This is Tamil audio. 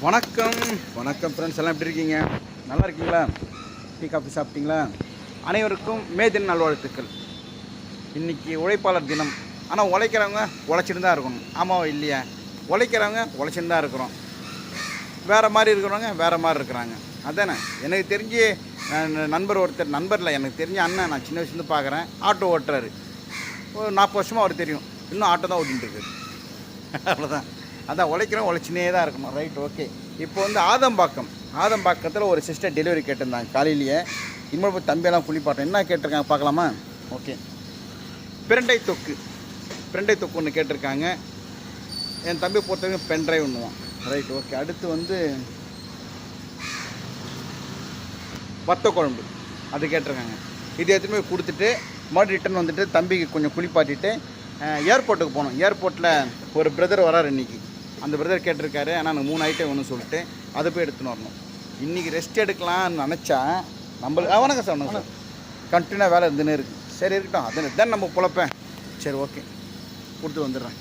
வணக்கம் வணக்கம் ஃப்ரெண்ட்ஸ், எல்லாம் எப்படி இருக்கீங்க? நல்லா இருக்கீங்களா? டீ காஃபி சாப்பிட்டீங்களா? அனைவருக்கும் மே தின நல்வாழ்த்துக்கள். இன்றைக்கி உழைப்பாளர் தினம். ஆனால் உழைக்கிறவங்க உழைச்சிட்டு தான் இருக்கணும். ஆமாவா இல்லையா? உழைக்கிறவங்க உழைச்சிட்டு தான் இருக்கிறோம். வேறு மாதிரி இருக்கிறவங்க வேறு மாதிரி இருக்கிறாங்க. அதானே எனக்கு தெரிஞ்சு நண்பர் ஒருத்தர், நண்பரில் எனக்கு தெரிஞ்ச அண்ணன், நான் சின்ன வயசுலேருந்து பார்க்குறேன். ஆட்டோ ஓட்டுறாரு. ஒரு 40 வருஷமாக அவர் தெரியும். இன்னும் ஆட்டோ தான் ஓட்டிகிட்டு இருக்காரு. அவ்வளோதான். அதான் உழைக்கிறோம், உழைச்சினே தான் இருக்கணும். Right, okay. இப்போ வந்து ஆதம்பாக்கத்தில் ஒரு சிஸ்டர் டெலிவரி கேட்டிருந்தாங்க காலையிலேயே. இன்னொரு போய் தம்பியெல்லாம் குளிப்பாட்டோம். என்ன கேட்டிருக்காங்க பார்க்கலாமா? ஓகே. பிரண்டை தொக்கு ஒன்று கேட்டிருக்காங்க. என் தம்பி பொறுத்தவரைக்கும் பென்ட்ரைவ் ஒன்றுவான். Right, okay. அடுத்து வந்து வத்த குழம்பு அது கேட்டிருக்காங்க. இது எதுவுமே கொடுத்துட்டு மறுபடியும் ரிட்டன் வந்துட்டு தம்பிக்கு கொஞ்சம் குளிப்பாட்டிட்டு ஏர்போர்ட்டுக்கு போகணும். ஏர்போர்ட்டில் ஒரு பிரதர் வராரு இன்றைக்கி. அந்த பிரதர் கேட்டிருக்காரு. ஆனால் எனக்கு 3 ஐட்டம் ஒன்று சொல்லிட்டு அதை போய் எடுத்துன்னு வரணும். இன்றைக்கி ரெஸ்ட் எடுக்கலாம்னு நினச்சா நம்மளுக்கு வணக்கம் சார் கண்டினியூவாக வேலை இருந்துன்னு இருக்குது. சரி இருக்கட்டும், அது தான் நம்ம பொழப்பேன். சரி, ஓகே, கொடுத்து வந்துடுறேன்.